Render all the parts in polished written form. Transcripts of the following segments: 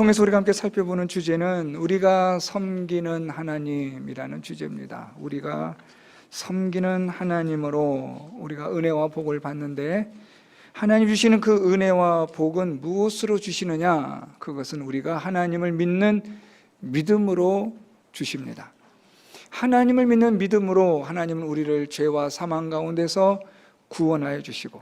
통해서 우리가 함께 살펴보는 주제는 우리가 섬기는 하나님이라는 주제입니다. 우리가 섬기는 하나님으로 우리가 은혜와 복을 받는데, 하나님 주시는 그 은혜와 복은 무엇으로 주시느냐? 그것은 우리가 하나님을 믿는 믿음으로 주십니다. 하나님을 믿는 믿음으로 하나님은 우리를 죄와 사망 가운데서 구원하여 주시고,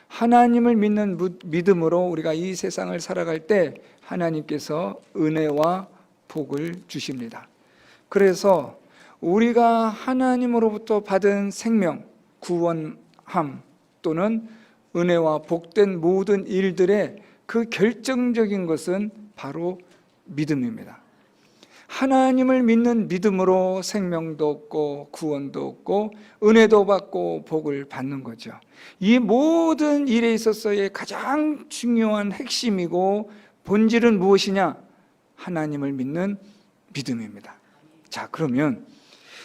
하나님을 믿는 믿음으로 우리가 이 세상을 살아갈 때 하나님께서 은혜와 복을 주십니다. 그래서 우리가 하나님으로부터 받은 생명, 구원함 또는 은혜와 복된 모든 일들의 그 결정적인 것은 바로 믿음입니다. 하나님을 믿는 믿음으로 생명도 얻고 구원도 얻고 은혜도 받고 복을 받는 거죠. 이 모든 일에 있어서의 가장 중요한 핵심이고 본질은 무엇이냐? 하나님을 믿는 믿음입니다. 자, 그러면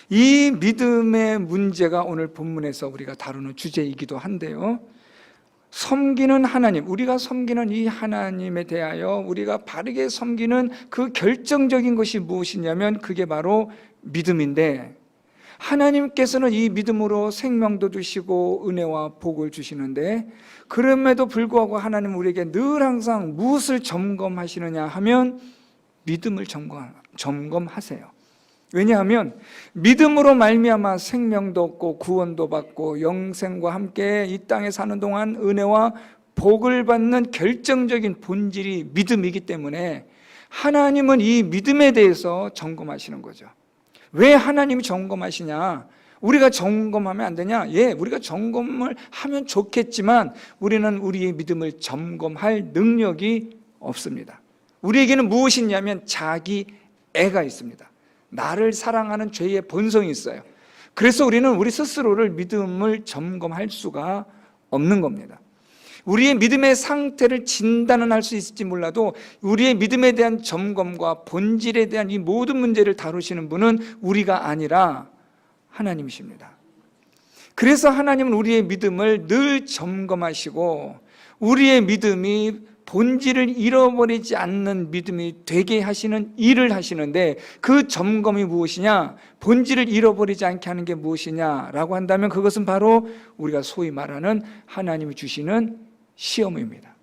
이 믿음의 문제가 오늘 본문에서 우리가 다루는 주제이기도 한데요, 섬기는 하나님, 우리가 섬기는 이 하나님에 대하여 우리가 바르게 섬기는 그 결정적인 것이 무엇이냐면 그게 바로 믿음인데, 하나님께서는 이 믿음으로 생명도 주시고 은혜와 복을 주시는데, 그럼에도 불구하고 하나님은 우리에게 늘 항상 무엇을 점검하시느냐 하면 믿음을 점검하세요. 왜냐하면 믿음으로 말미암아 생명도 얻고 구원도 받고 영생과 함께 이 땅에 사는 동안 은혜와 복을 받는 결정적인 본질이 믿음이기 때문에 하나님은 이 믿음에 대해서 점검하시는 거죠. 왜 하나님이 점검하시냐? 우리가 점검하면 안 되냐? 예, 우리가 점검을 하면 좋겠지만 우리는 우리의 믿음을 점검할 능력이 없습니다. 우리에게는 무엇이 있냐면 자기 애가 있습니다. 나를 사랑하는 죄의 본성이 있어요. 그래서 우리는 우리 스스로를 믿음을 점검할 수가 없는 겁니다. 우리의 믿음의 상태를 진단은 할 수 있을지 몰라도 우리의 믿음에 대한 점검과 본질에 대한 이 모든 문제를 다루시는 분은 우리가 아니라 하나님이십니다. 그래서 하나님은 우리의 믿음을 늘 점검하시고 우리의 믿음이 본질을 잃어버리지 않는 믿음이 되게 하시는 일을 하시는데, 그 점검이 무엇이냐? 본질을 잃어버리지 않게 하는 게 무엇이냐라고 한다면 그것은 바로 우리가 소위 말하는 하나님이 주시는 시험입니다.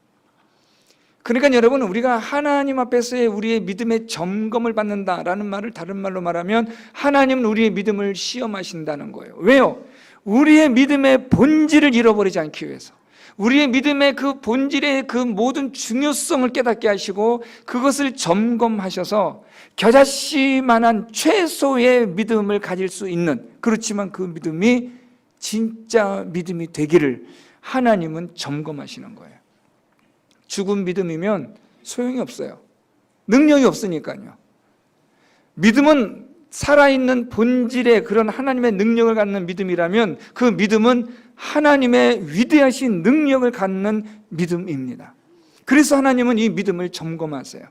그러니까 여러분, 우리가 하나님 앞에서의 우리의 믿음의 점검을 받는다라는 말을 다른 말로 말하면 하나님은 우리의 믿음을 시험하신다는 거예요. 왜요? 우리의 믿음의 본질을 잃어버리지 않기 위해서, 우리의 믿음의 그 본질의 그 모든 중요성을 깨닫게 하시고 그것을 점검하셔서 겨자씨만한 최소의 믿음을 가질 수 있는, 그렇지만 그 믿음이 진짜 믿음이 되기를 하나님은 점검하시는 거예요. 죽은 믿음이면 소용이 없어요. 능력이 없으니까요. 믿음은 살아있는 본질의 그런 하나님의 능력을 갖는 믿음이라면 그 믿음은 하나님의 위대하신 능력을 갖는 믿음입니다. 그래서 하나님은 이 믿음을 점검하세요.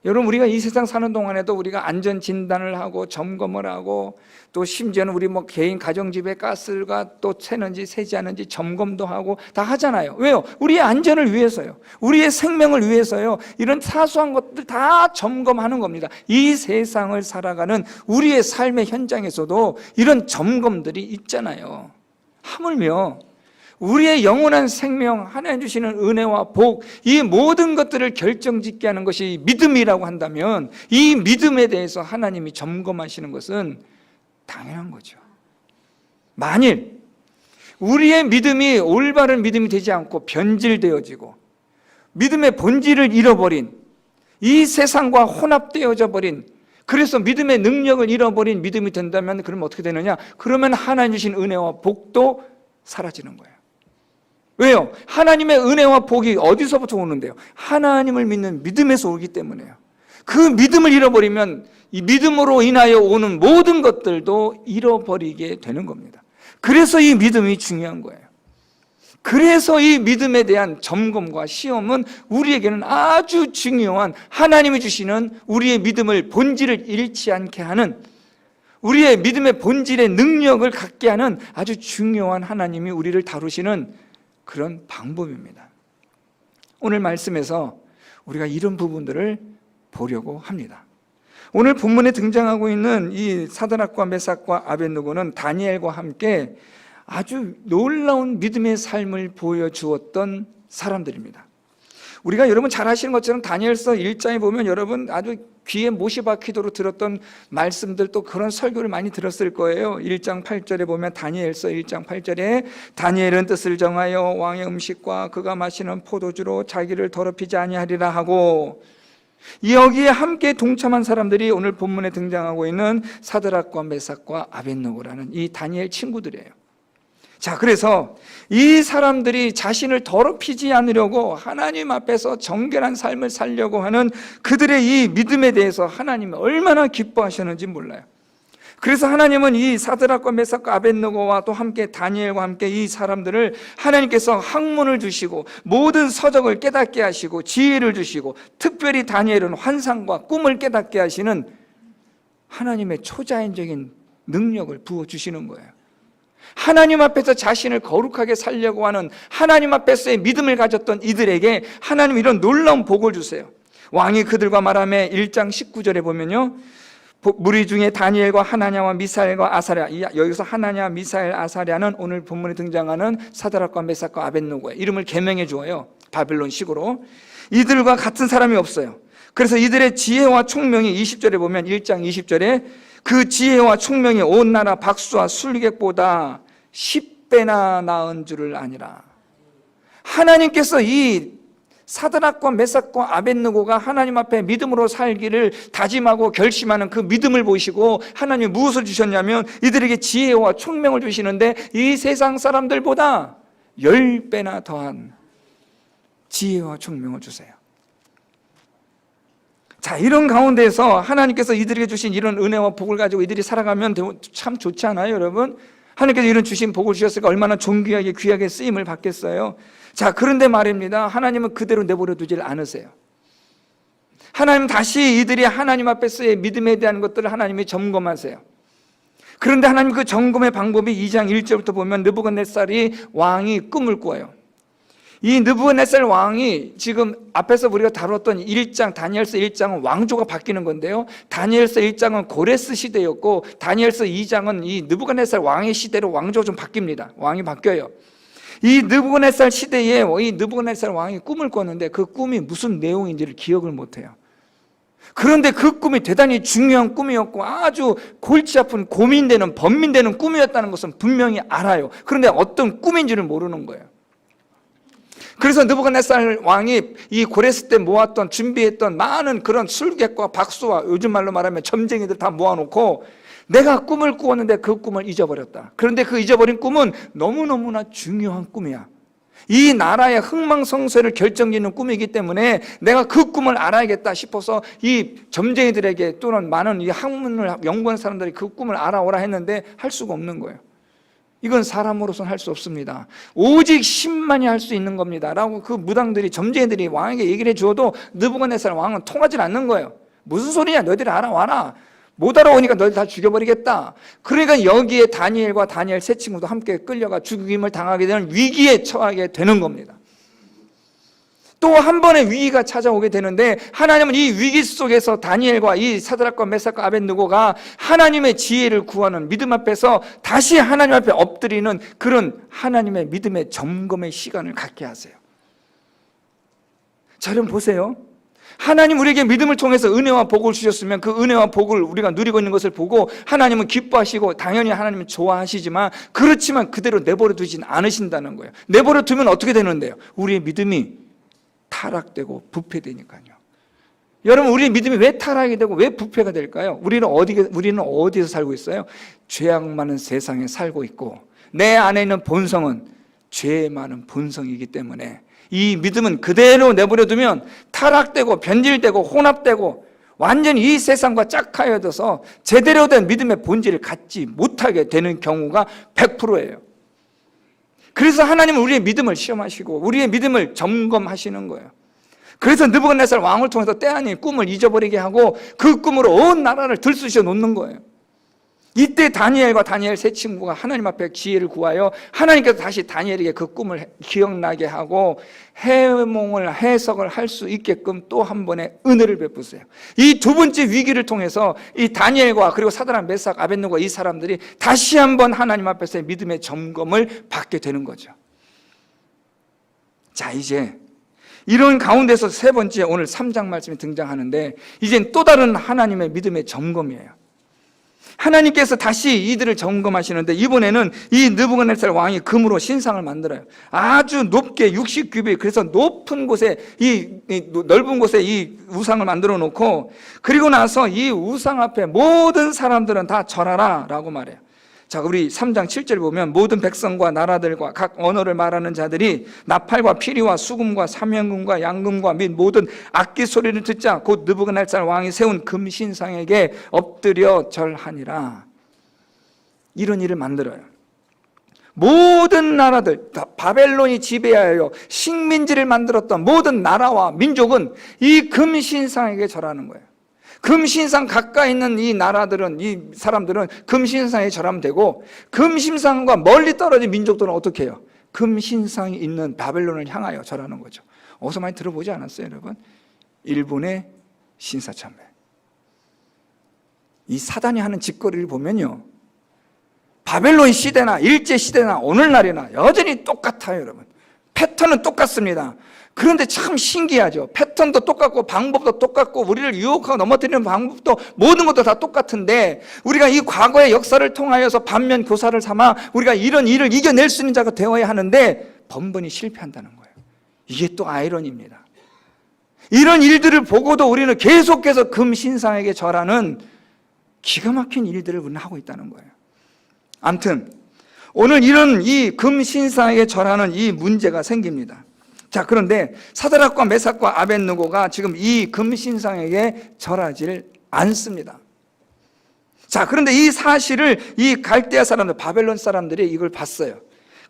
여러분, 우리가 이 세상 사는 동안에도 우리가 안전 진단을 하고 점검을 하고, 또 심지어는 우리 개인 가정집에 가스가 또 새는지 새지 않은지 점검도 하고 다 하잖아요. 왜요? 우리의 안전을 위해서요. 우리의 생명을 위해서요. 이런 사소한 것들 다 점검하는 겁니다. 이 세상을 살아가는 우리의 삶의 현장에서도 이런 점검들이 있잖아요. 하물며 우리의 영원한 생명, 하나님 주시는 은혜와 복, 이 모든 것들을 결정짓게 하는 것이 믿음이라고 한다면 이 믿음에 대해서 하나님이 점검하시는 것은 당연한 거죠. 만일 우리의 믿음이 올바른 믿음이 되지 않고 변질되어지고 믿음의 본질을 잃어버린, 이 세상과 혼합되어져 버린, 그래서 믿음의 능력을 잃어버린 믿음이 된다면 그러면 어떻게 되느냐? 그러면 하나님 주신 은혜와 복도 사라지는 거예요. 왜요? 하나님의 은혜와 복이 어디서부터 오는데요? 하나님을 믿는 믿음에서 오기 때문에요. 그 믿음을 잃어버리면 이 믿음으로 인하여 오는 모든 것들도 잃어버리게 되는 겁니다. 그래서 이 믿음이 중요한 거예요. 그래서 이 믿음에 대한 점검과 시험은 우리에게는 아주 중요한, 하나님이 주시는 우리의 믿음을 본질을 잃지 않게 하는, 우리의 믿음의 본질의 능력을 갖게 하는 아주 중요한 하나님이 우리를 다루시는 그런 방법입니다. 오늘 말씀에서 우리가 이런 부분들을 보려고 합니다. 오늘 본문에 등장하고 있는 이 사드락과 메삭과 아벳느고는 다니엘과 함께 아주 놀라운 믿음의 삶을 보여주었던 사람들입니다. 우리가 여러분 잘 아시는 것처럼 다니엘서 1장에 보면 여러분 아주 귀에 못이 박히도록 들었던 말씀들, 또 그런 설교를 많이 들었을 거예요. 1장 8절에 보면 다니엘서 1장 8절에 다니엘은 뜻을 정하여 왕의 음식과 그가 마시는 포도주로 자기를 더럽히지 아니하리라 하고, 여기에 함께 동참한 사람들이 오늘 본문에 등장하고 있는 사드락과 메삭과 아벳느고라는 이 다니엘 친구들이에요. 자, 그래서 이 사람들이 자신을 더럽히지 않으려고 하나님 앞에서 정결한 삶을 살려고 하는 그들의 이 믿음에 대해서 하나님이 얼마나 기뻐하셨는지 몰라요. 그래서 하나님은 이 사드락과 메삭과 아벳느고와 또 함께 다니엘과 함께 이 사람들을 하나님께서 학문을 주시고 모든 서적을 깨닫게 하시고 지혜를 주시고, 특별히 다니엘은 환상과 꿈을 깨닫게 하시는 하나님의 초자연적인 능력을 부어주시는 거예요. 하나님 앞에서 자신을 거룩하게 살려고 하는 하나님 앞에서의 믿음을 가졌던 이들에게 하나님 이런 놀라운 복을 주세요. 왕이 그들과 말하며 1장 19절에 보면요, 무리 중에 다니엘과 하나냐와 미사엘과 아사랴, 여기서 하나냐, 미사엘, 아사랴는 오늘 본문에 등장하는 사드락과 메삭과 아벳느고의 이름을 개명해 주어요. 바벨론식으로. 이들과 같은 사람이 없어요. 그래서 이들의 지혜와 총명이 20절에 보면 1장 20절에 그 지혜와 총명이 온 나라 박수와 술객보다 10배나 나은 줄을 아니라. 하나님께서 이 사드락과 메삭과 아벳느고가 하나님 앞에 믿음으로 살기를 다짐하고 결심하는 그 믿음을 보시고 하나님이 무엇을 주셨냐면 이들에게 지혜와 총명을 주시는데 이 세상 사람들보다 10배나 더한 지혜와 총명을 주세요. 자, 이런 가운데서 하나님께서 이들에게 주신 이런 은혜와 복을 가지고 이들이 살아가면 참 좋지 않아요, 여러분? 하나님께서 이런 주신 복을 주셨으니까 얼마나 존귀하게 귀하게 쓰임을 받겠어요. 자, 그런데 말입니다, 하나님은 그대로 내버려 두질 않으세요. 하나님 다시 이들이 하나님 앞에서의 믿음에 대한 것들을 하나님이 점검하세요. 그런데 하나님 그 점검의 방법이 2장 1절부터 보면 느부갓네살이 왕이 꿈을 꾸어요. 이 느부갓네살 왕이 지금 앞에서 우리가 다뤘던 1장, 다니엘서 1장은 왕조가 바뀌는 건데요, 다니엘서 1장은 고레스 시대였고 다니엘서 2장은 이 느부갓네살 왕의 시대로 왕조가 좀 바뀝니다. 왕이 바뀌어요. 이 느부갓네살 시대에 이 느부갓네살 왕이 꿈을 꿨는데 그 꿈이 무슨 내용인지를 기억을 못해요. 그런데 그 꿈이 대단히 중요한 꿈이었고 아주 골치 아픈 고민되는 번민되는 꿈이었다는 것은 분명히 알아요. 그런데 어떤 꿈인지를 모르는 거예요. 그래서 느부갓네살 왕이 이 고레스 때 모았던 준비했던 많은 그런 술객과 박수와 요즘 말로 말하면 점쟁이들 다 모아놓고 내가 꿈을 꾸었는데 그 꿈을 잊어버렸다. 그런데 그 잊어버린 꿈은 너무너무나 중요한 꿈이야. 이 나라의 흥망성쇠를 결정짓는 꿈이기 때문에 내가 그 꿈을 알아야겠다 싶어서 이 점쟁이들에게 또는 많은 이 학문을 연구하는 사람들이 그 꿈을 알아오라 했는데 할 수가 없는 거예요. 이건 사람으로서는 할 수 없습니다. 오직 신만이 할 수 있는 겁니다 라고 그 무당들이, 점쟁이들이 왕에게 얘기를 해주어도 느부갓네살 왕은 통하지 않는 거예요. 무슨 소리냐, 너희들이 알아와라. 못 알아오니까 너희들 다 죽여버리겠다. 그러니까 여기에 다니엘과 다니엘 세 친구도 함께 끌려가 죽임을 당하게 되는 위기에 처하게 되는 겁니다. 또 한 번의 위기가 찾아오게 되는데 하나님은 이 위기 속에서 다니엘과 이 사드락과 메삭과 아벳느고가 하나님의 지혜를 구하는 믿음 앞에서 다시 하나님 앞에 엎드리는 그런 하나님의 믿음의 점검의 시간을 갖게 하세요. 자, 여러분 보세요. 하나님 우리에게 믿음을 통해서 은혜와 복을 주셨으면 그 은혜와 복을 우리가 누리고 있는 것을 보고 하나님은 기뻐하시고 당연히 하나님은 좋아하시지만, 그렇지만 그대로 내버려 두진 않으신다는 거예요. 내버려 두면 어떻게 되는데요? 우리의 믿음이 타락되고 부패되니까요. 여러분, 우리의 믿음이 왜 타락이 되고 왜 부패가 될까요? 우리는 어디에서 살고 있어요? 죄악 많은 세상에 살고 있고 내 안에 있는 본성은 죄 많은 본성이기 때문에 이 믿음은 그대로 내버려 두면 타락되고 변질되고 혼합되고 완전히 이 세상과 짝하여져서 제대로 된 믿음의 본질을 갖지 못하게 되는 경우가 100%예요. 그래서 하나님은 우리의 믿음을 시험하시고 우리의 믿음을 점검하시는 거예요. 그래서 느부갓네살 왕을 통해서 때 아닌 꿈을 잊어버리게 하고 그 꿈으로 온 나라를 들쑤셔 놓는 거예요. 이때 다니엘과 다니엘 세 친구가 하나님 앞에 지혜를 구하여 하나님께서 다시 다니엘에게 그 꿈을 기억나게 하고 해석을 할 수 있게끔 또 한 번의 은혜를 베푸세요. 이 두 번째 위기를 통해서 이 다니엘과 그리고 사드락, 메삭, 아벳느고 이 사람들이 다시 한번 하나님 앞에서의 믿음의 점검을 받게 되는 거죠. 자, 이제 이런 가운데서 세 번째 오늘 3장 말씀이 등장하는데, 이젠 또 다른 하나님의 믿음의 점검이에요. 하나님께서 다시 이들을 점검하시는데, 이번에는 이 느부갓네살 왕이 금으로 신상을 만들어요. 아주 높게 60규빗, 그래서 높은 곳에 이 넓은 곳에 이 우상을 만들어 놓고, 그리고 나서 이 우상 앞에 모든 사람들은 다 절하라 라고 말해요. 자, 우리 3장 7절 보면 모든 백성과 나라들과 각 언어를 말하는 자들이 나팔과 피리와 수금과 사면금과 양금과 및 모든 악기 소리를 듣자 곧 느부갓네살 왕이 세운 금신상에게 엎드려 절하니라. 이런 일을 만들어요. 모든 나라들, 바벨론이 지배하여 식민지를 만들었던 모든 나라와 민족은 이 금신상에게 절하는 거예요. 금신상 가까이 있는 이 나라들은, 이 사람들은 금신상에 절하면 되고, 금신상과 멀리 떨어진 민족들은 어떻게 해요? 금신상이 있는 바벨론을 향하여 절하는 거죠. 어디서 많이 들어보지 않았어요, 여러분? 일본의 신사참배. 이 사단이 하는 짓거리를 보면요, 바벨론 시대나 일제 시대나 오늘날이나 여전히 똑같아요, 여러분. 패턴은 똑같습니다. 그런데 참 신기하죠. 패턴도 똑같고 방법도 똑같고 우리를 유혹하고 넘어뜨리는 방법도 모든 것도 다 똑같은데, 우리가 이 과거의 역사를 통하여서 반면 교사를 삼아 우리가 이런 일을 이겨낼 수 있는 자가 되어야 하는데 번번이 실패한다는 거예요. 이게 또 아이러니입니다. 이런 일들을 보고도 우리는 계속해서 금신상에게 절하는 기가 막힌 일들을 우리는 하고 있다는 거예요. 아무튼 오늘 이런 이 금신상에게 절하는 이 문제가 생깁니다. 자, 그런데 사드락과 메삭과 아벳느고가 지금 이 금신상에게 절하지를 않습니다. 자, 그런데 이 사실을 이 갈대아 사람들, 바벨론 사람들이 이걸 봤어요.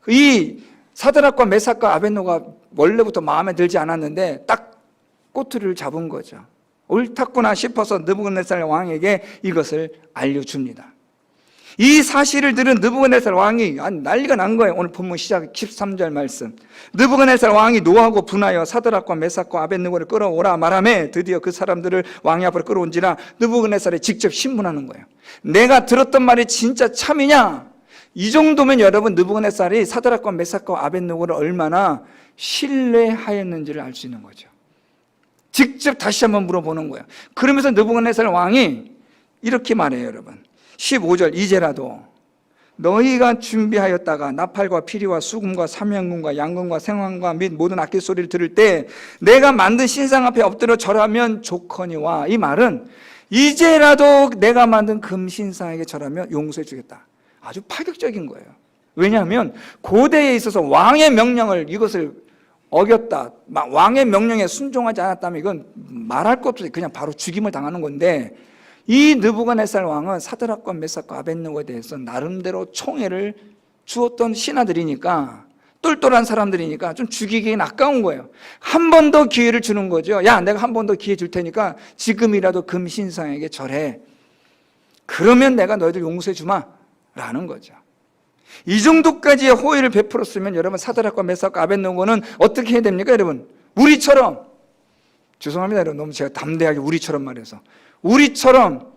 이 사드락과 메삭과 아벳느고가 원래부터 마음에 들지 않았는데 딱 꼬투리를 잡은 거죠. 옳았구나 싶어서 느부갓네살 왕에게 이것을 알려줍니다. 이 사실을 들은 느부갓네살 왕이 난리가 난 거예요. 오늘 본문 시작 13절 말씀. 느부갓네살 왕이 노하고 분하여 사드락과 메삭과 아벳느고를 끌어오라 말하매 드디어 그 사람들을 왕의 앞으로 끌어온지라 느부갓네살이 직접 신문하는 거예요. 내가 들었던 말이 진짜 참이냐? 이 정도면 여러분, 느부갓네살이 사드락과 메삭과 아벳느고를 얼마나 신뢰하였는지를 알 수 있는 거죠. 직접 다시 한번 물어보는 거예요. 그러면서 느부갓네살 왕이 이렇게 말해요, 여러분. 15절, 이제라도 너희가 준비하였다가 나팔과 피리와 수금과 사면금과 양금과 생황과 및 모든 악기 소리를 들을 때 내가 만든 신상 앞에 엎드려 절하면 좋거니와. 이 말은 이제라도 내가 만든 금신상에게 절하면 용서해 주겠다. 아주 파격적인 거예요. 왜냐하면 고대에 있어서 왕의 명령을, 이것을 어겼다, 왕의 명령에 순종하지 않았다면 이건 말할 것도 없이 그냥 바로 죽임을 당하는 건데, 이 느부갓네살 왕은 사드락과 메삭과 아벳느고에 대해서 나름대로 총애를 주었던 신하들이니까, 똘똘한 사람들이니까 좀 죽이기엔 아까운 거예요. 한 번 더 기회를 주는 거죠. 야, 내가 한 번 더 기회 줄 테니까 지금이라도 금신상에게 절해. 그러면 내가 너희들 용서해 주마 라는 거죠. 이 정도까지의 호의를 베풀었으면 여러분, 사드락과 메삭과 아벳느고는 어떻게 해야 됩니까, 여러분? 우리처럼, 죄송합니다 여러분, 너무 제가 담대하게 우리처럼 말해서, 우리처럼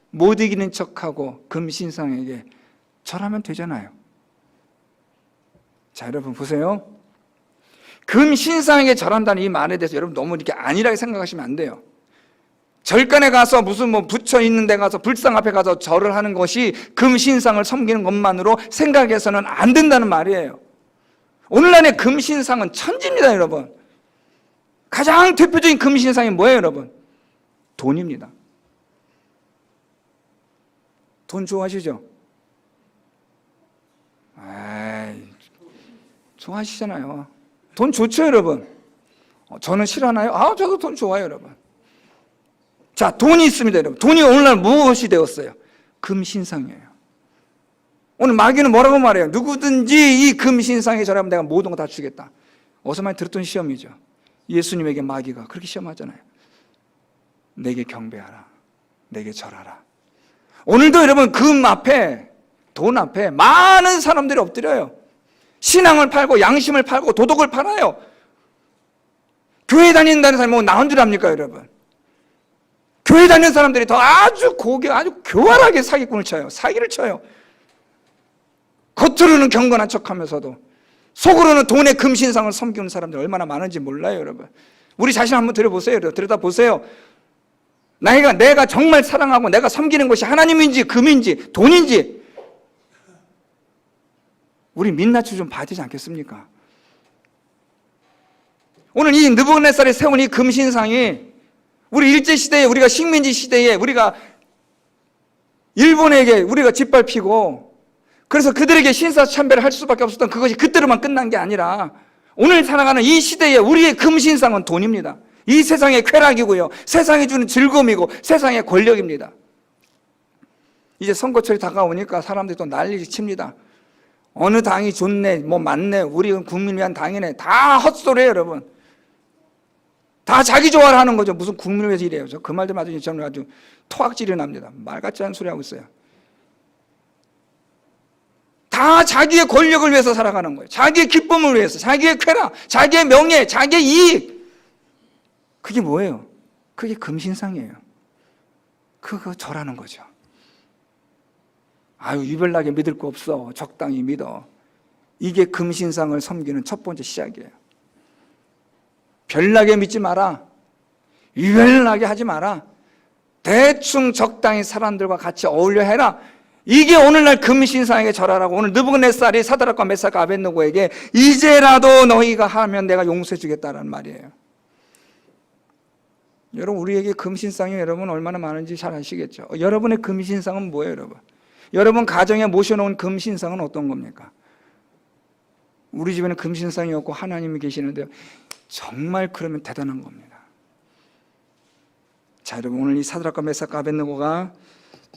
못 이기는 척하고 금신상에게 절하면 되잖아요. 자, 여러분 보세요. 금신상에게 절한다는 이 말에 대해서 여러분 너무 이렇게 안일하게 생각하시면 안 돼요. 절간에 가서 무슨 붙여 있는 데 가서 불상 앞에 가서 절을 하는 것이 금신상을 섬기는 것만으로 생각해서는 안 된다는 말이에요. 오늘날의 금신상은 천지입니다, 여러분. 가장 대표적인 금신상이 뭐예요, 여러분? 돈입니다. 돈 좋아하시죠? 좋아하시잖아요. 돈 좋죠, 여러분? 저는 싫어하나요? 저도 돈 좋아요, 여러분. 자, 돈이 있습니다, 여러분. 돈이 오늘날 무엇이 되었어요? 금신상이에요. 오늘 마귀는 뭐라고 말해요? 누구든지 이 금신상에 절하면 내가 모든 거 다 주겠다. 어디서 많이 들었던 시험이죠. 예수님에게 마귀가 그렇게 시험하잖아요. 내게 경배하라, 내게 절하라. 오늘도 여러분 금 앞에, 돈 앞에 많은 사람들이 엎드려요. 신앙을 팔고 양심을 팔고 도덕을 팔아요. 교회 다닌다는 사람이 뭐 나온 줄 압니까, 여러분? 교회 다니는 사람들이 더 아주 교활하게 사기꾼을 쳐요. 사기를 쳐요. 겉으로는 경건한 척하면서도 속으로는 돈의 금신상을 섬기는 사람들 얼마나 많은지 몰라요, 여러분. 우리 자신 한번 들여다보세요. 내가 정말 사랑하고 내가 섬기는 것이 하나님인지 금인지 돈인지 우리 민낯을 좀 봐야 되지 않겠습니까? 오늘 이 느부갓네살이 세운 이 금신상이 우리 일제시대에, 우리가 식민지 시대에 우리가 일본에게 우리가 짓밟히고 그래서 그들에게 신사참배를 할 수밖에 없었던 그것이 그때로만 끝난 게 아니라 오늘 살아가는 이 시대에 우리의 금신상은 돈입니다. 이 세상의 쾌락이고요, 세상이 주는 즐거움이고 세상의 권력입니다. 이제 선거철이 다가오니까 사람들이 또 난리 칩니다. 어느 당이 좋네, 뭐 맞네, 우리는 국민을 위한 당이네, 다 헛소리예요, 여러분. 다 자기 좋아를 하는 거죠. 무슨 국민을 위해서 이래요. 저 그 말들 맞으니 저는 아주 토악질이 납니다. 말 같지 않은 소리 하고 있어요. 다 자기의 권력을 위해서 살아가는 거예요. 자기의 기쁨을 위해서, 자기의 쾌락, 자기의 명예, 자기의 이익. 그게 뭐예요? 그게 금신상이에요. 그거 절하는 거죠. 아유, 유별나게 믿을 거 없어. 적당히 믿어. 이게 금신상을 섬기는 첫 번째 시작이에요. 별나게 믿지 마라. 유별나게 하지 마라. 대충 적당히 사람들과 같이 어울려 해라. 이게 오늘날 금신상에게 절하라고 오늘 느부갓네살이 사드락과 메삭과 아벳느고에게 이제라도 너희가 하면 내가 용서해 주겠다라는 말이에요. 여러분, 우리에게 금신상이 여러분 얼마나 많은지 잘 아시겠죠? 여러분의 금신상은 뭐예요, 여러분? 여러분 가정에 모셔놓은 금신상은 어떤 겁니까? 우리 집에는 금신상이 없고 하나님이 계시는데요. 정말 그러면 대단한 겁니다. 자, 여러분, 오늘 이 사드락과 메삭과 아벳느고가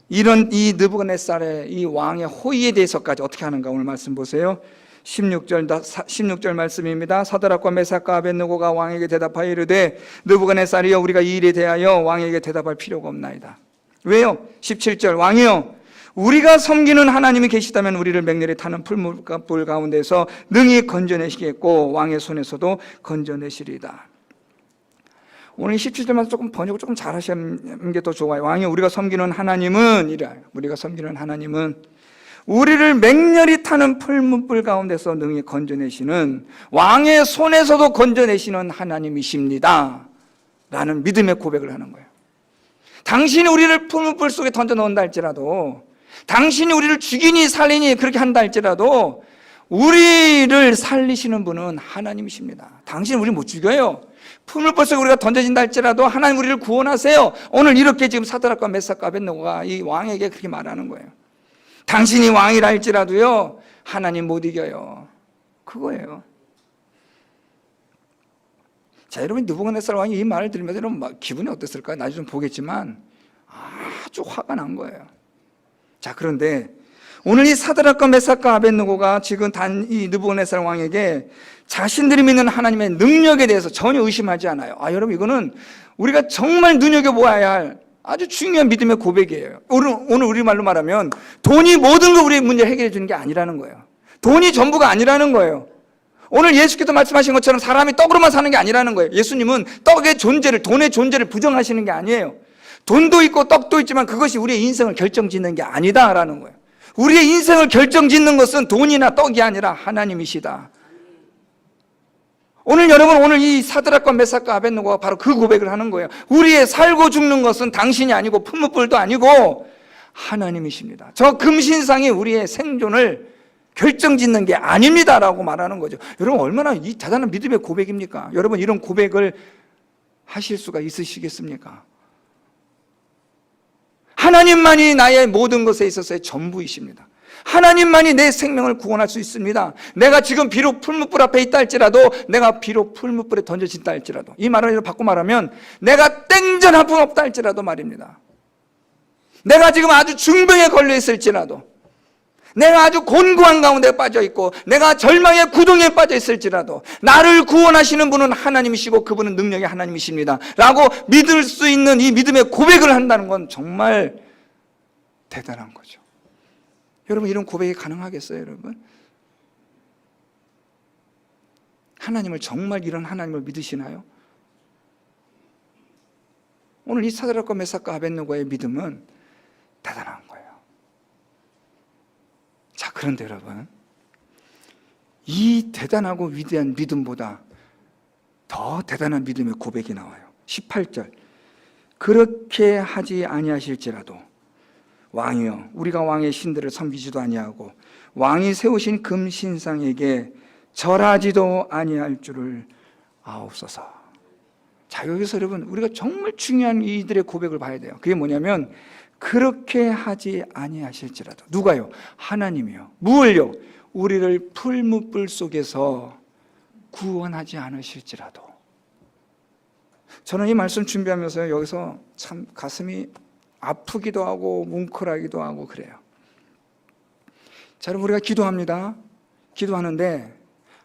이런 이 느부갓네살의 이 왕의 호의에 대해서까지 어떻게 하는가 오늘 말씀 보세요. 16절 말씀입니다. 사드락과 메삭과 아벳느고가 왕에게 대답하여 이르되 느부갓네살이여 우리가 이 일에 대하여 왕에게 대답할 필요가 없나이다. 왜요? 17절 왕이여 우리가 섬기는 하나님이 계시다면 우리를 맹렬히 타는 풀무불 가운데서 능히 건져내시겠고 왕의 손에서도 건져내시리이다. 오늘 17절만 조금 번역을 조금 잘 하시는 게 더 좋아요. 왕이 우리가 섬기는 하나님은 이래요. 우리가 섬기는 하나님은 우리를 맹렬히 타는 풀무불 가운데서 능히 건져내시는 왕의 손에서도 건져내시는 하나님이십니다 라는 믿음의 고백을 하는 거예요. 당신이 우리를 풀무불 속에 던져 넣는다 할지라도, 당신이 우리를 죽이니 살리니 그렇게 한다 할지라도 우리를 살리시는 분은 하나님이십니다. 당신은 우리 못 죽여요. 풀무불 속에 우리가 던져진다 할지라도 하나님 우리를 구원하세요. 오늘 이렇게 지금 사드락과 메삭과 아벳느고가 이 왕에게 그렇게 말하는 거예요. 당신이 왕이라 할지라도요 하나님 못 이겨요. 그거예요. 자, 여러분, 느부갓네살 왕이 이 말을 들으면서 여러분 기분이 어땠을까요? 나중에 좀 보겠지만 아주 화가 난 거예요. 자, 그런데 오늘 이 사드락과 메삭과 아벳느고가 지금 이 느부갓네살 왕에게 자신들이 믿는 하나님의 능력에 대해서 전혀 의심하지 않아요. 여러분, 이거는 우리가 정말 눈여겨보아야 할 아주 중요한 믿음의 고백이에요. 오늘 우리말로 말하면 돈이 모든 걸 우리의 문제를 해결해 주는 게 아니라는 거예요. 돈이 전부가 아니라는 거예요. 오늘 예수께서 말씀하신 것처럼 사람이 떡으로만 사는 게 아니라는 거예요. 예수님은 떡의 존재를, 돈의 존재를 부정하시는 게 아니에요. 돈도 있고 떡도 있지만 그것이 우리의 인생을 결정짓는 게 아니다라는 거예요. 우리의 인생을 결정짓는 것은 돈이나 떡이 아니라 하나님이시다. 오늘 여러분, 오늘 이 사드락과 메삭과 아벳느고가 바로 그 고백을 하는 거예요. 우리의 살고 죽는 것은 당신이 아니고 풀무불도 아니고 하나님이십니다. 저 금신상이 우리의 생존을 결정짓는 게 아닙니다라고 말하는 거죠. 여러분, 얼마나 이 대단한 믿음의 고백입니까? 여러분, 이런 고백을 하실 수가 있으시겠습니까? 하나님만이 나의 모든 것에 있어서의 전부이십니다. 하나님만이 내 생명을 구원할 수 있습니다. 내가 지금 비록 풀무불 앞에 있다 할지라도, 내가 비록 풀무불에 던져진다 할지라도, 이 말을 바꿔 말하면 내가 땡전 한 푼 없다 할지라도 말입니다. 내가 지금 아주 중병에 걸려 있을지라도, 내가 아주 곤고한 가운데 빠져 있고 내가 절망의 구덩이에 빠져 있을지라도 나를 구원하시는 분은 하나님이시고 그분은 능력의 하나님이십니다 라고 믿을 수 있는 이 믿음의 고백을 한다는 건 정말 대단한 거죠. 여러분, 이런 고백이 가능하겠어요, 여러분? 하나님을 정말 이런 하나님을 믿으시나요? 오늘 이 사드락과 메삭과 아벳느고의 믿음은 대단한 거예요. 자, 그런데 여러분, 이 대단하고 위대한 믿음보다 더 대단한 믿음의 고백이 나와요. 18절, 그렇게 하지 아니하실지라도 왕이여, 우리가 왕의 신들을 섬기지도 아니하고 왕이 세우신 금신상에게 절하지도 아니할 줄을 아옵소서. 자, 여기서 여러분, 우리가 정말 중요한 이들의 고백을 봐야 돼요. 그게 뭐냐면, 그렇게 하지 아니하실지라도. 누가요? 하나님이요. 무엇을요? 우리를 풀무불 속에서 구원하지 않으실지라도. 저는 이 말씀 준비하면서 여기서 참 가슴이 아프기도 하고 뭉클하기도 하고 그래요. 자, 여러분, 우리가 기도합니다. 기도하는데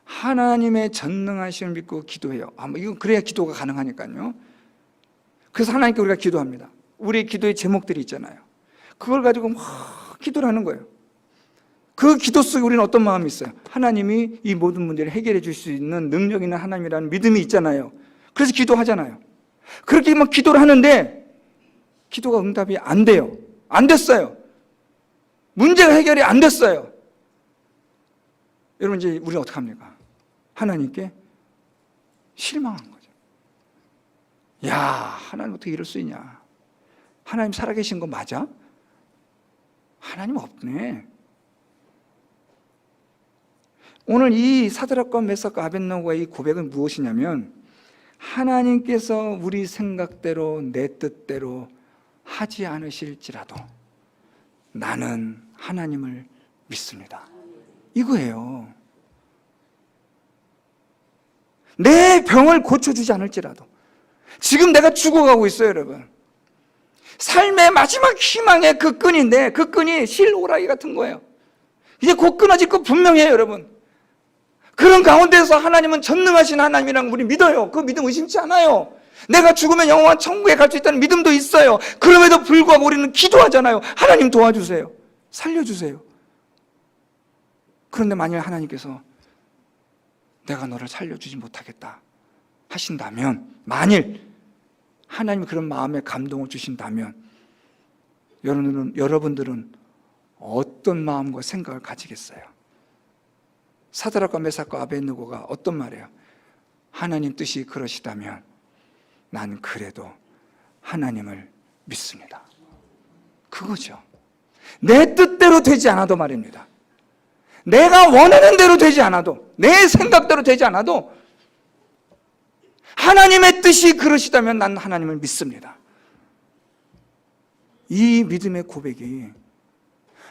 하나님의 전능하심을 믿고 기도해요. 이건 그래야 기도가 가능하니까요. 그래서 하나님께 우리가 기도합니다. 우리의 기도의 제목들이 있잖아요. 그걸 가지고 막 기도를 하는 거예요. 그 기도 속에 우리는 어떤 마음이 있어요? 하나님이 이 모든 문제를 해결해 줄 수 있는 능력 있는 하나님이라는 믿음이 있잖아요. 그래서 기도하잖아요. 그렇게 막 기도를 하는데 기도가 응답이 안 돼요. 안 됐어요. 문제가 해결이 안 됐어요. 여러분, 이제 우리는 어떻게 합니까? 하나님께 실망한 거죠. 야, 하나님 어떻게 이럴 수 있냐? 하나님 살아계신 거 맞아? 하나님 없네. 오늘 이 사드락과 메삭과 아벳느고의 이 고백은 무엇이냐면, 하나님께서 우리 생각대로 내 뜻대로 하지 않으실지라도 나는 하나님을 믿습니다. 이거예요. 내 병을 고쳐주지 않을지라도. 지금 내가 죽어가고 있어요, 여러분. 삶의 마지막 희망의 그 끈인데, 그 끈이 실오라기 같은 거예요. 이제 곧 끊어질 거 분명해요, 여러분. 그런 가운데서 하나님은 전능하신 하나님이라는 우리 믿어요. 그 믿음 의심치 않아요. 내가 죽으면 영원한 천국에 갈 수 있다는 믿음도 있어요. 그럼에도 불구하고 우리는 기도하잖아요. 하나님 도와주세요. 살려주세요. 그런데 만약 하나님께서 내가 너를 살려주지 못하겠다 하신다면, 만일 하나님이 그런 마음에 감동을 주신다면 여러분들은 어떤 마음과 생각을 가지겠어요? 사드락과 메삭과 아벳느고가 어떤 말이에요? 하나님 뜻이 그러시다면 나는 그래도 하나님을 믿습니다. 그거죠. 내 뜻대로 되지 않아도 말입니다. 내가 원하는 대로 되지 않아도, 내 생각대로 되지 않아도 하나님의 뜻이 그러시다면 난 하나님을 믿습니다. 이 믿음의 고백이,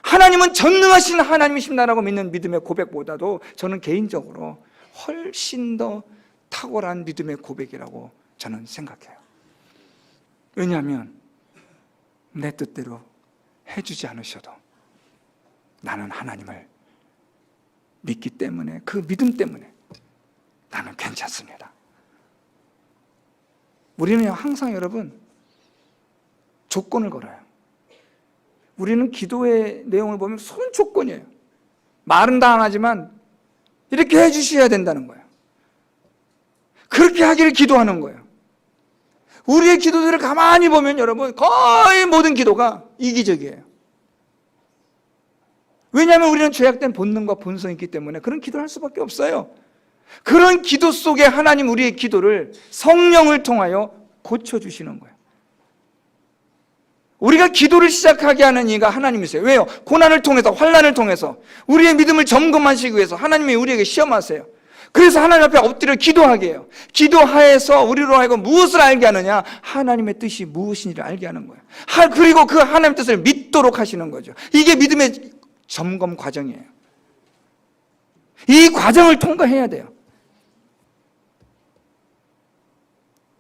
하나님은 전능하신 하나님이십니다라고 믿는 믿음의 고백보다도 저는 개인적으로 훨씬 더 탁월한 믿음의 고백이라고 저는 생각해요. 왜냐하면 내 뜻대로 해주지 않으셔도 나는 하나님을 믿기 때문에, 그 믿음 때문에 나는 괜찮습니다. 우리는 항상 여러분 조건을 걸어요. 우리는 기도의 내용을 보면 손 조건이에요. 말은 다 안 하지만 이렇게 해주셔야 된다는 거예요. 그렇게 하기를 기도하는 거예요. 우리의 기도들을 가만히 보면 여러분 거의 모든 기도가 이기적이에요. 왜냐하면 우리는 죄악된 본능과 본성이 있기 때문에 그런 기도를 할 수밖에 없어요. 그런 기도 속에 하나님 우리의 기도를 성령을 통하여 고쳐주시는 거예요. 우리가 기도를 시작하게 하는 이가 하나님이세요. 왜요? 고난을 통해서, 환난을 통해서 우리의 믿음을 점검하시기 위해서 하나님이 우리에게 시험하세요. 그래서 하나님 앞에 엎드려 기도하게 해요. 기도하에서 우리로 하여금 무엇을 알게 하느냐? 하나님의 뜻이 무엇인지를 알게 하는 거예요. 그리고 그 하나님의 뜻을 믿도록 하시는 거죠. 이게 믿음의 점검 과정이에요. 이 과정을 통과해야 돼요.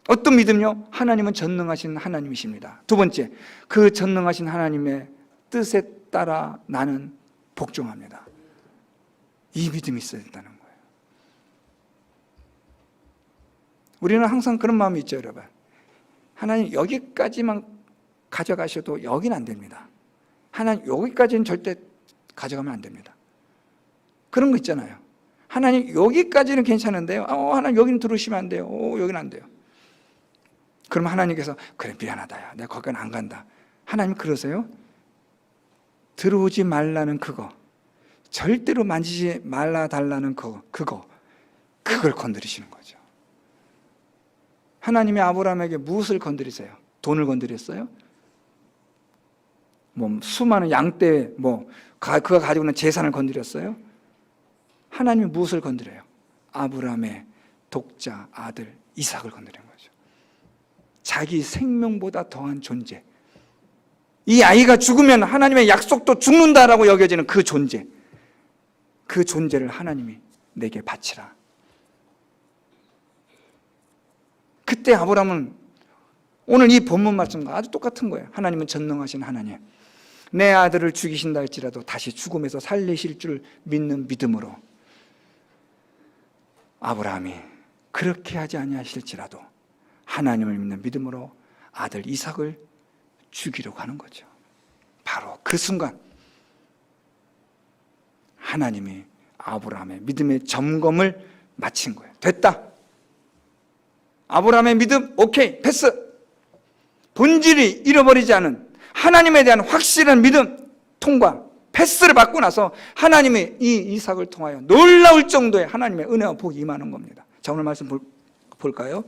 어떤 믿음요? 하나님은 전능하신 하나님이십니다. 두 번째, 그 전능하신 하나님의 뜻에 따라 나는 복종합니다. 이 믿음이 있어야 된다는 거예요. 우리는 항상 그런 마음이 있죠, 여러분. 하나님 여기까지만 가져가셔도 여긴 안 됩니다. 하나님 여기까지는 절대 가져가면 안 됩니다. 그런 거 있잖아요. 하나님 여기까지는 괜찮은데요. 하나님 여기는 들어오시면 안 돼요. 여기는 안 돼요. 그러면 하나님께서 그래 미안하다. 야, 내가 거기는 안 간다. 하나님 그러세요? 들어오지 말라는 그거, 절대로 만지지 말라 달라는 그걸 건드리시는 거죠. 하나님이 아브라함에게 무엇을 건드리세요? 돈을 건드렸어요? 수많은 양떼, 그가 가지고 있는 재산을 건드렸어요? 하나님이 무엇을 건드려요? 아브라함의 독자 아들 이삭을 건드린 거죠. 자기 생명보다 더한 존재, 이 아이가 죽으면 하나님의 약속도 죽는다라고 여겨지는 그 존재, 그 존재를 하나님이 내게 바치라. 그때 아브라함은 오늘 이 본문 말씀과 아주 똑같은 거예요. 하나님은 전능하신 하나님, 내 아들을 죽이신다 할지라도 다시 죽음에서 살리실 줄 믿는 믿음으로 아브라함이 그렇게 하지 아니하실지라도 하나님을 믿는 믿음으로 아들 이삭을 죽이려고 하는 거죠. 바로 그 순간 하나님이 아브라함의 믿음의 점검을 마친 거예요. 됐다. 아브라함의 믿음 오케이 패스. 본질이 잃어버리지 않은 하나님에 대한 확실한 믿음 통과 패스를 받고 나서 하나님이 이 이삭을 통하여 놀라울 정도의 하나님의 은혜와 복이 임하는 겁니다. 자, 오늘 말씀 볼까요?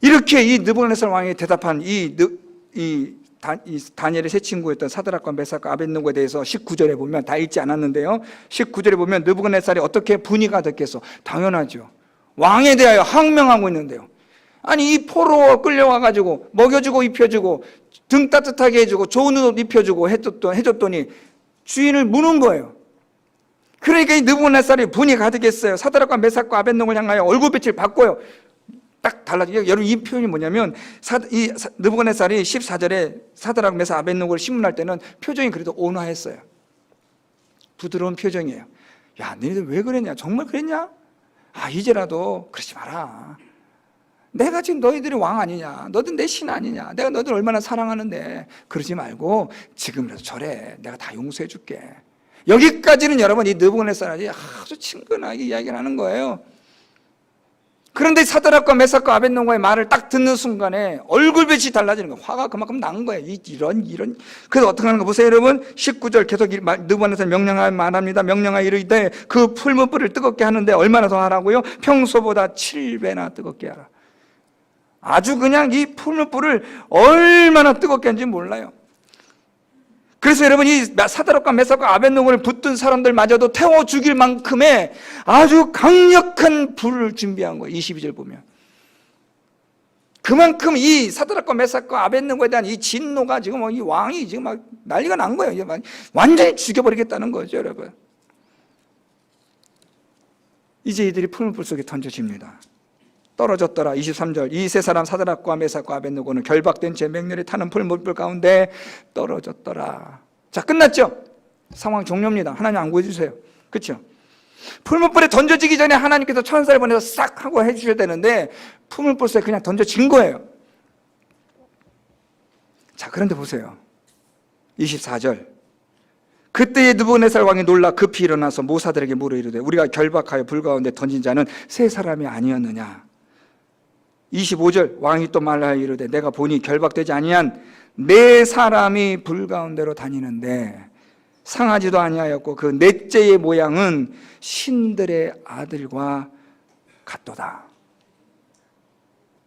이렇게 이 느부갓네살 왕이 대답한 이 다니엘의 세 친구였던 사드락과 메삭과 아벳느고에 대해서 19절에 보면, 다 읽지 않았는데요, 19절에 보면 느부갓네살이 어떻게 분위가 됐겠어? 당연하죠. 왕에 대하여 항명하고 있는데요. 아니 이 포로가 끌려와가지고 먹여주고 입혀주고 등 따뜻하게 해주고 좋은 옷 입혀주고 해줬더니 주인을 무는 거예요. 그러니까 이 느부갓네살이 분이 가득했어요. 사드락과 메삭과 아벳느고를 향하여 얼굴빛을 바꿔요. 딱 달라지죠. 여러분 이 표현이 뭐냐면 이 느부갓네살이 14절에 사드락 메삭 아벳느고를 심문할 때는 표정이 그래도 온화했어요. 부드러운 표정이에요. 야, 너희들 왜 그랬냐? 정말 그랬냐? 이제라도 그러지 마라. 내가 지금 너희들이 왕 아니냐? 너희들 내 신 아니냐? 내가 너희들 얼마나 사랑하는데 그러지 말고 지금이라도 저래. 내가 다 용서해 줄게. 여기까지는 여러분 이 느부갓네살이 아주 친근하게 이야기를 하는 거예요. 그런데 사드락과 메삭과 아벳느고의 말을 딱 듣는 순간에 얼굴빛이 달라지는 거예요. 화가 그만큼 난 거예요. 이런. 그래서 어떻게 하는 거 보세요, 여러분. 19절 계속 느부갓네살 명령하여 말합니다. 명령하여 이르되 그 풀무불을 뜨겁게 하는데 얼마나 더 하라고요? 평소보다 7배나 뜨겁게 하라. 아주 그냥 이 풀무불을 얼마나 뜨겁게 하는지 몰라요. 그래서 여러분 이 사드락과 메삭과 아벳느고를 붙든 사람들마저도 태워 죽일 만큼의 아주 강력한 불을 준비한 거예요. 22절 보면 그만큼 이 사드락과 메삭과 아벳느고에 대한 이 진노가 지금 이 왕이 지금 막 난리가 난 거예요. 완전히 죽여버리겠다는 거죠, 여러분. 이제 이들이 풀무불 속에 던져집니다. 떨어졌더라. 23절 이 세 사람 사드락과 메삭과 아벳느고는 결박된 채 맹렬히 타는 풀무불 가운데 떨어졌더라. 자, 끝났죠? 상황 종료입니다. 하나님 안 구해주세요. 그렇죠? 풀무불에 던져지기 전에 하나님께서 천사를 보내서 싹 하고 해주셔야 되는데 풀무불 속에 그냥 던져진 거예요. 자, 그런데 보세요. 24절 그때에 느부갓네살 왕이 놀라 급히 일어나서 모사들에게 물어 이르되 우리가 결박하여 불 가운데 던진 자는 세 사람이 아니었느냐. 25절 왕이 또 말하여 이르되 내가 보니 결박되지 아니한 네 사람이 불 가운데로 다니는데 상하지도 아니하였고 그 넷째의 모양은 신들의 아들과 같도다.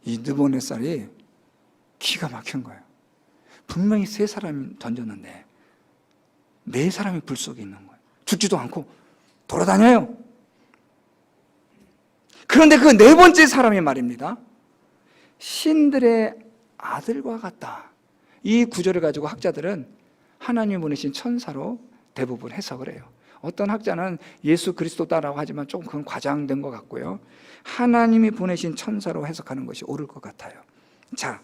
이 느부갓네살이 기가 막힌 거예요. 분명히 세 사람이 던졌는데 네 사람이 불 속에 있는 거예요. 죽지도 않고 돌아다녀요. 그런데 그 네 번째 사람이 말입니다. 신들의 아들과 같다. 이 구절을 가지고 학자들은 하나님이 보내신 천사로 대부분 해석을 해요. 어떤 학자는 예수 그리스도다라고 하지만 조금 그건 과장된 것 같고요. 하나님이 보내신 천사로 해석하는 것이 옳을 것 같아요. 자,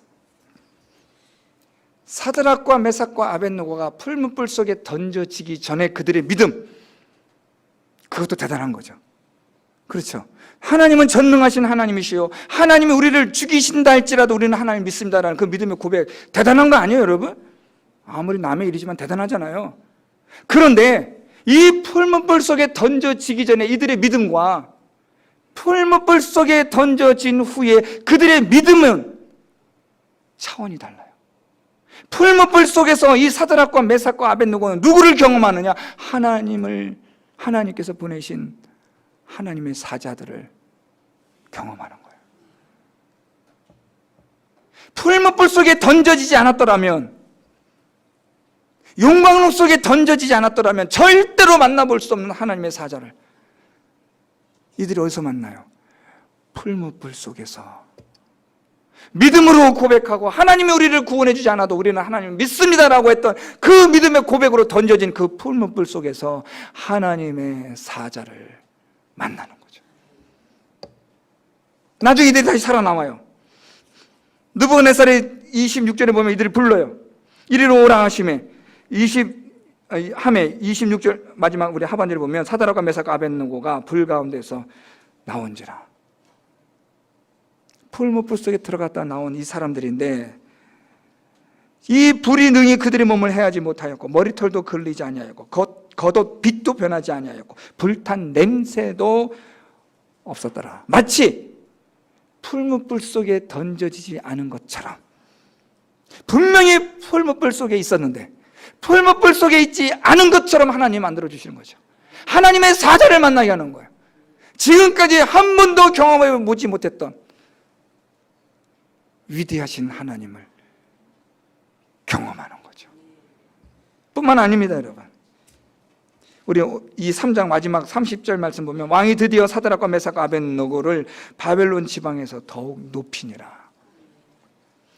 사드락과 메삭과 아벳느고가 풀무불 속에 던져지기 전에 그들의 믿음, 그것도 대단한 거죠. 그렇죠. 하나님은 전능하신 하나님이시요 하나님이 우리를 죽이신다 할지라도 우리는 하나님 믿습니다라는 그 믿음의 고백 대단한 거 아니에요, 여러분? 아무리 남의 일이지만 대단하잖아요. 그런데 이 풀무불 속에 던져지기 전에 이들의 믿음과 풀무불 속에 던져진 후에 그들의 믿음은 차원이 달라요. 풀무불 속에서 이 사드락과 메삭과 아벳느고는 누구를 경험하느냐? 하나님께서 보내신 하나님의 사자들을 경험하는 거예요. 풀무불 속에 던져지지 않았더라면, 용광로 속에 던져지지 않았더라면 절대로 만나볼 수 없는 하나님의 사자를 이들이 어디서 만나요? 풀무불 속에서 믿음으로 고백하고, 하나님이 우리를 구원해 주지 않아도 우리는 하나님을 믿습니다라고 했던 그 믿음의 고백으로 던져진 그 풀무불 속에서 하나님의 사자를 만나는 거죠. 나중에 이들이 다시 살아남아요. 느부갓네살의 26절에 보면 이들이 불러요. 이리로 오라 하심에 26절 마지막 우리 하반절에 보면 사드락과 메삭과 아벳느고가 불 가운데서 나온지라. 풀무불 속에 들어갔다 나온 이 사람들인데, 이 불이 능히 그들의 몸을 해하지 못하였고 머리털도 걸리지 아니하였고 겉옷 빛도 변하지 아니하였고 불탄 냄새도 없었더라. 마치 풀무불 속에 던져지지 않은 것처럼, 분명히 풀무불 속에 있었는데 풀무불 속에 있지 않은 것처럼 하나님 만들어 주시는 거죠. 하나님의 사자를 만나게 하는 거예요. 지금까지 한 번도 경험해 보지 못했던 위대하신 하나님을 경험하는 거죠. 뿐만 아닙니다, 여러분. 우리 이 3장 마지막 30절 말씀 보면 왕이 드디어 사드락과 메삭과 아벳느고를 바벨론 지방에서 더욱 높이니라.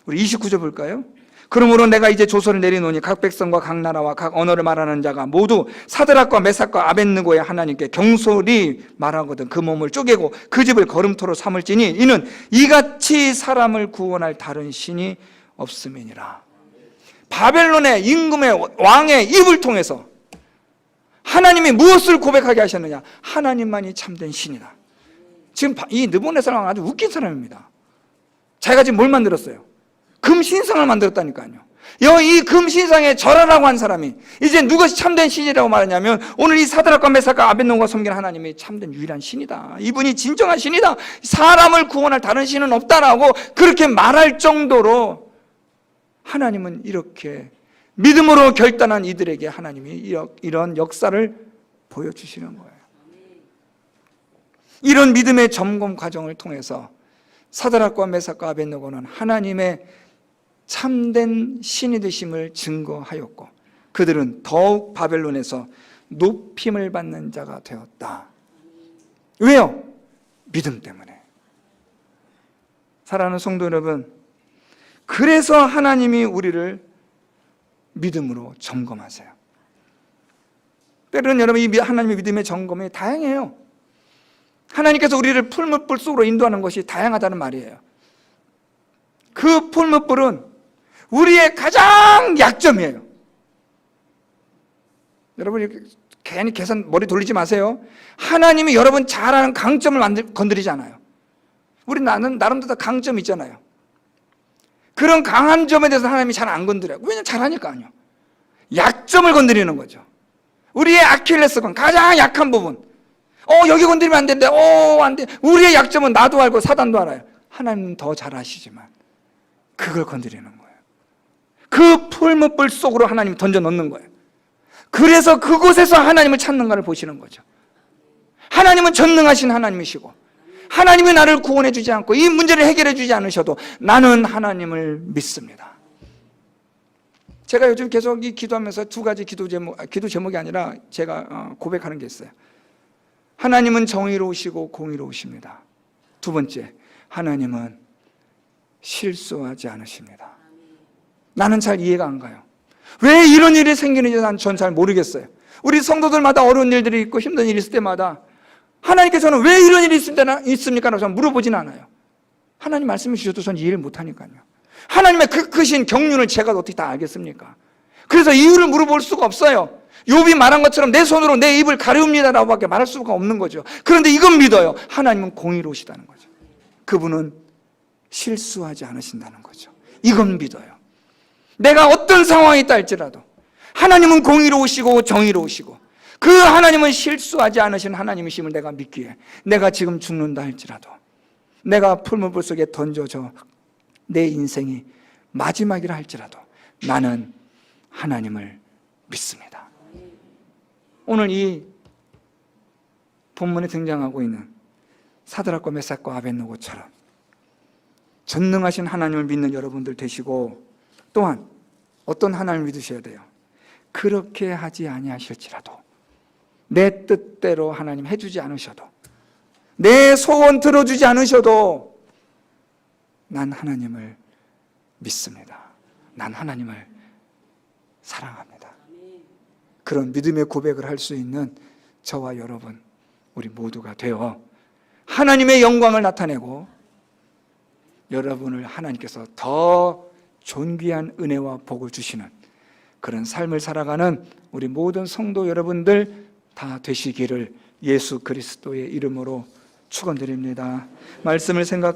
우리 29절 볼까요? 그러므로 내가 이제 조서를 내리노니 각 백성과 각 나라와 각 언어를 말하는 자가 모두 사드락과 메삭과 아벳느고의 하나님께 경솔히 말하거든 그 몸을 쪼개고 그 집을 거름토로 삼을지니 이는 이같이 사람을 구원할 다른 신이 없음이니라. 바벨론의 임금의 왕의 입을 통해서 하나님이 무엇을 고백하게 하셨느냐? 하나님만이 참된 신이다. 지금 이 느부갓네살 왕은 아주 웃긴 사람입니다. 자기가 지금 뭘 만들었어요? 금신상을 만들었다니까요. 이 금신상에 절하라고 한 사람이 이제 누구시 참된 신이라고 말하냐면, 오늘 이 사드락과 메삭과 아벳느고가 섬기는 하나님이 참된 유일한 신이다. 이분이 진정한 신이다. 사람을 구원할 다른 신은 없다라고 그렇게 말할 정도로 하나님은 이렇게 믿음으로 결단한 이들에게 하나님이 이런 역사를 보여주시는 거예요. 이런 믿음의 점검 과정을 통해서 사드락과 메삭과 아벳느고는 하나님의 참된 신이 되심을 증거하였고 그들은 더욱 바벨론에서 높임을 받는 자가 되었다. 왜요? 믿음 때문에. 사랑하는 성도 여러분, 그래서 하나님이 우리를 믿음으로 점검하세요. 때로는 여러분, 이 하나님의 믿음의 점검이 다양해요. 하나님께서 우리를 풀무불 속으로 인도하는 것이 다양하다는 말이에요. 그 풀무불은 우리의 가장 약점이에요. 여러분, 괜히 머리 돌리지 마세요. 하나님이 여러분 잘하는 강점을 건드리지 않아요. 우리 나름대로 다 강점이 있잖아요. 그런 강한 점에 대해서 하나님이 잘 안 건드려요. 왜냐면 잘하니까요. 약점을 건드리는 거죠. 우리의 아킬레스건, 가장 약한 부분. 여기 건드리면 안 된대. 안 돼. 우리의 약점은 나도 알고 사단도 알아요. 하나님은 더 잘 아시지만 그걸 건드리는 거예요. 그 풀무불 속으로 하나님이 던져 넣는 거예요. 그래서 그곳에서 하나님을 찾는가를 보시는 거죠. 하나님은 전능하신 하나님이시고 하나님이 나를 구원해 주지 않고 이 문제를 해결해 주지 않으셔도 나는 하나님을 믿습니다. 제가 요즘 계속 이 기도하면서 두 가지 기도 제목이 아니라 제가 고백하는 게 있어요. 하나님은 정의로우시고 공의로우십니다. 두 번째, 하나님은 실수하지 않으십니다. 나는 잘 이해가 안 가요. 왜 이런 일이 생기는지 전 잘 모르겠어요. 우리 성도들마다 어려운 일들이 있고 힘든 일이 있을 때마다 하나님께서는 왜 이런 일이 있습니까? 라고 저는 물어보진 않아요. 하나님 말씀해 주셔도 전 이해를 못하니까요. 하나님의 그 크신 경륜을 제가 어떻게 다 알겠습니까? 그래서 이유를 물어볼 수가 없어요. 욥이 말한 것처럼 내 손으로 내 입을 가리웁니다라고 밖에 말할 수가 없는 거죠. 그런데 이건 믿어요. 하나님은 공의로우시다는 거죠. 그분은 실수하지 않으신다는 거죠. 이건 믿어요. 내가 어떤 상황에 있다 할지라도 하나님은 공의로우시고 정의로우시고 그 하나님은 실수하지 않으신 하나님이심을 내가 믿기에 내가 지금 죽는다 할지라도 내가 풀무불 속에 던져져 내 인생이 마지막이라 할지라도 나는 하나님을 믿습니다. 오늘 이 본문에 등장하고 있는 사드락과 메삭과 아벳느고처럼 전능하신 하나님을 믿는 여러분들 되시고 또한 어떤 하나님을 믿으셔야 돼요? 그렇게 하지 아니하실지라도 내 뜻대로 하나님 해주지 않으셔도 내 소원 들어주지 않으셔도 난 하나님을 믿습니다. 난 하나님을 사랑합니다. 그런 믿음의 고백을 할 수 있는 저와 여러분 우리 모두가 되어 하나님의 영광을 나타내고 여러분을 하나님께서 더 존귀한 은혜와 복을 주시는 그런 삶을 살아가는 우리 모든 성도 여러분들 다 되시기를 예수 그리스도의 이름으로 축원드립니다. 말씀을 생각하며